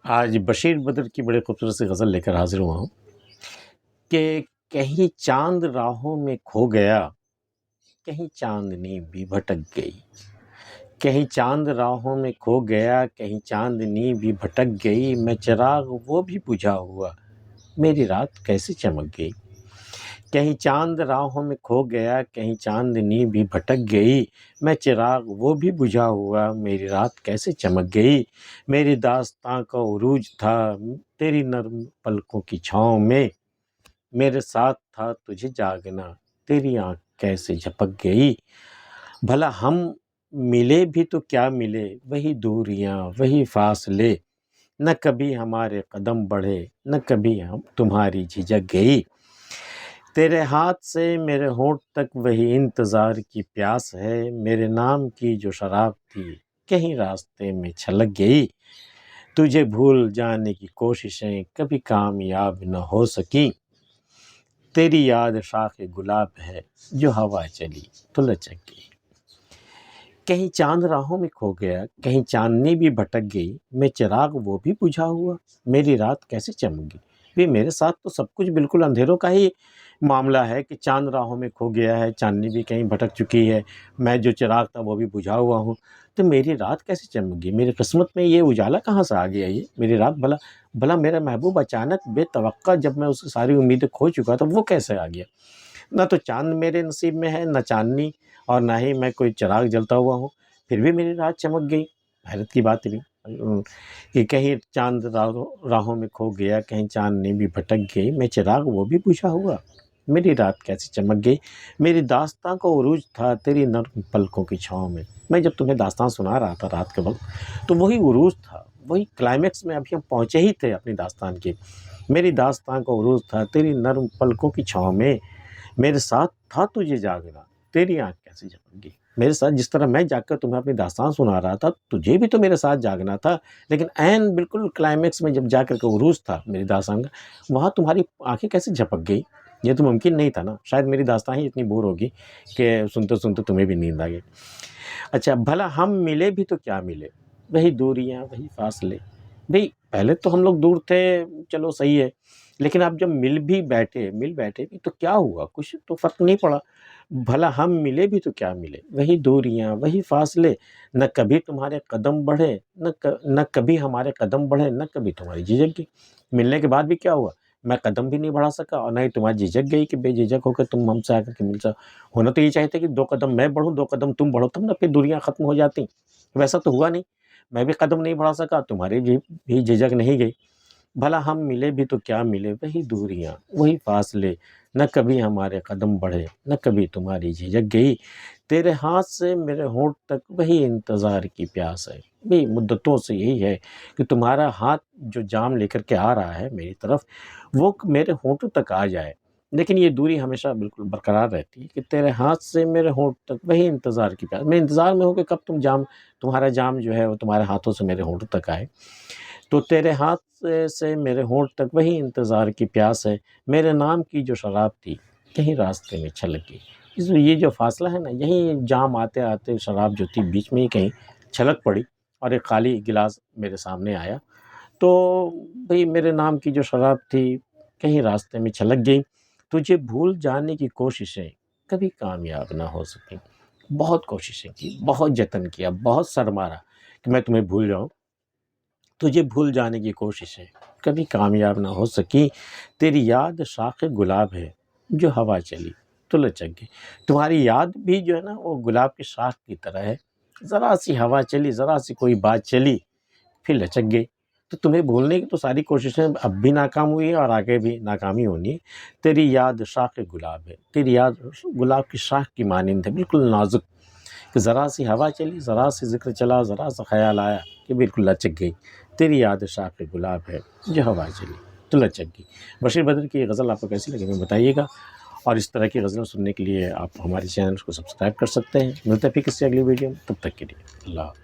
آج بشیر بدر کی بڑے خوبصورت سی غزل لے کر حاضر ہوا ہوں کہ کہیں چاند راہوں میں کھو گیا، کہیں چاندنی بھی بھٹک گئی، کہیں چاند راہوں میں کھو گیا، کہیں چاندنی بھی بھٹک گئی، میں چراغ وہ بھی بجھا ہوا، میری رات کیسے چمک گئی۔ کہیں چاند راہوں میں کھو گیا، کہیں چاندنی بھی بھٹک گئی، میں چراغ وہ بھی بجھا ہوا، میری رات کیسے چمک گئی۔ میری داستاں کا عروج تھا تیری نرم پلکوں کی چھاؤں میں، میرے ساتھ تھا تجھے جاگنا، تیری آنکھ کیسے جھپک گئی۔ بھلا ہم ملے بھی تو کیا ملے، وہی دوریاں وہی فاصلے، نہ کبھی ہمارے قدم بڑھے، نہ کبھی ہم تمہاری جھجک گئی۔ تیرے ہاتھ سے میرے ہونٹ تک وہی انتظار کی پیاس ہے، میرے نام کی جو شراب تھی کہیں راستے میں چھلک گئی۔ تجھے بھول جانے کی کوششیں کبھی کامیاب نہ ہو سکیں، تیری یاد شاخ گلاب ہے جو ہوا چلی تو لچک گئی۔ کہیں چاند راہوں میں کھو گیا، کہیں چاندنی بھی بھٹک گئی، میں چراغ وہ بھی بجھا ہوا، میری رات کیسے چمک گئی۔ بھی میرے ساتھ تو سب کچھ بالکل اندھیروں کا ہی معاملہ ہے کہ چاند راہوں میں کھو گیا ہے، چاندنی بھی کہیں بھٹک چکی ہے، میں جو چراغ تھا وہ بھی بجھا ہوا ہوں، تو میری رات کیسے چمک گئی۔ میری قسمت میں یہ اجالا کہاں سے آ گیا، یہ میری رات بھلا میرا محبوب اچانک بے توقع جب میں اس کی ساری امیدیں کھو چکا تھا وہ کیسے آ گیا۔ نہ تو چاند میرے نصیب میں ہے، نہ چاندنی، اور نہ ہی میں کوئی چراغ جلتا ہوا ہوں، پھر بھی میری رات چمک گئی۔ حیرت کی بات بھی کہ کہیں چاند راہوں میں کھو گیا، کہیں چاندنی بھی بھٹک گئی، میں چراغ وہ بھی بجھا ہوا، میری رات کیسے چمک گئی۔ میری داستاں کا عروج تھا تیری نرم پلکوں کی چھاؤں میں جب تمہیں داستان سنا رہا تھا رات کے وقت تو وہی عروج تھا، وہی کلائمیکس میں ابھی ہم پہنچے ہی تھے اپنی داستان کے۔ میری داستان کا عروج تھا تیری نرم پلکوں کی چھاؤں میں، میرے ساتھ تھا تجھے جاگنا، تیری آنکھ کیسے جھپک گئی۔ میرے ساتھ جس طرح میں جاگ کر تمہیں اپنی داستان سنا رہا تھا، تجھے بھی تو میرے ساتھ جاگنا تھا، لیکن عین بالکل کلائمیکس میں جب جا کر کے عروج تھا میری داستان کا، وہاں تمہاری آنکھیں کیسے جھپک گئی۔ یہ تو ممکن نہیں تھا نا، شاید میری داستان ہی اتنی بور ہوگی کہ سنتے سنتے تمہیں بھی نیند آ گئی۔ اچھا، بھلا ہم ملے بھی تو کیا ملے، وہی دوریاں وہی فاصلے۔ بھئی پہلے تو ہم لوگ دور تھے، چلو صحیح ہے، لیکن اب جب مل بیٹھے بھی تو کیا ہوا، کچھ تو فرق نہیں پڑا۔ بھلا ہم ملے بھی تو کیا ملے، وہی دوریاں وہی فاصلے، نہ کبھی تمہارے قدم بڑھے، نہ کبھی ہمارے قدم بڑھے، نہ کبھی تمہاری جھجک گئی۔ ملنے کے بعد بھی کیا ہوا، میں قدم بھی نہیں بڑھا سکا اور نہ ہی تمہاری جھجک گئی کہ بے جھجک ہو کر تم ہم سے آ کر کے مل جاؤ۔ ہونا تو یہ چاہتے کہ 2 قدم میں بڑھوں 2 قدم تم بڑھو، تب نہ پھر دوریاں ختم ہو جاتی۔ ویسا تو ہوا نہیں، میں بھی قدم نہیں بڑھا سکا، تمہاری بھی جھجک نہیں گئی۔ بھلا ہم ملے بھی تو کیا ملے، وہی دوریاں وہی فاصلے، نہ کبھی ہمارے قدم بڑھے، نہ کبھی تمہاری جھجک گئی۔ تیرے ہاتھ سے میرے ہونٹ تک وہی انتظار کی پیاس ہے۔ بھی مدتوں سے یہی ہے کہ تمہارا ہاتھ جو جام لے کر کے آ رہا ہے میری طرف، وہ میرے ہونٹوں تک آ جائے، لیکن یہ دوری ہمیشہ بالکل برقرار رہتی ہے کہ تیرے ہاتھ سے میرے ہونٹ تک وہی انتظار کی پیاس۔ میں انتظار میں ہوں کہ کب تمہارا جام جو ہے وہ تمہارے ہاتھوں سے میرے ہونٹوں تک آئے۔ تو تیرے ہاتھ سے میرے ہونٹ تک وہی انتظار کی پیاس ہے، میرے نام کی جو شراب تھی کہیں راستے میں چھلک گئی۔ اس میں یہ جو فاصلہ ہے نا، یہی جام آتے آتے شراب جو تھی بیچ میں ہی کہیں چھلک پڑی اور ایک خالی گلاس میرے سامنے آیا۔ تو بھئی میرے نام کی جو شراب تھی کہیں راستے میں چھلک گئی، تجھے بھول جانے کی کوششیں کبھی کامیاب نہ ہو سکیں۔ بہت کوششیں کی، بہت جتن کیا، بہت سر مارا کہ میں تمہیں بھول جاؤں، تجھے بھول جانے کی کوششیں کبھی کامیاب نہ ہو سکی۔ تیری یاد شاخ گلاب ہے جو ہوا چلی تو لچک گئی۔ تمہاری یاد بھی جو ہے نا وہ گلاب کی شاخ کی طرح ہے، ذرا سی ہوا چلی، ذرا سی کوئی بات چلی، پھر لچک گئی۔ تو تمہیں بھولنے کی تو ساری کوششیں اب بھی ناکام ہوئی ہیں اور آگے بھی ناکامی ہونی ہے۔ تیری یاد شاخ گلاب ہے، تیری یاد گلاب کی شاخ کی مانند ہے، بالکل نازک، کہ ذرا سی ہوا چلی، ذرا سی ذکر چلا، ذرا سا خیال آیا کہ بالکل لچک گئی۔ تیری یاد شاخ گلاب ہے جو ہوا چلی تو لچک گئی۔ بشیر بدر کی یہ غزل آپ کو کیسی لگی ہمیں بتائیے گا، اور اس طرح کی غزلیں سننے کے لیے آپ ہمارے چینل کو سبسکرائب کر سکتے ہیں۔ ملتے ہیں پھر کسی اگلی ویڈیو میں، تب تک کے لیے اللہ حافظ۔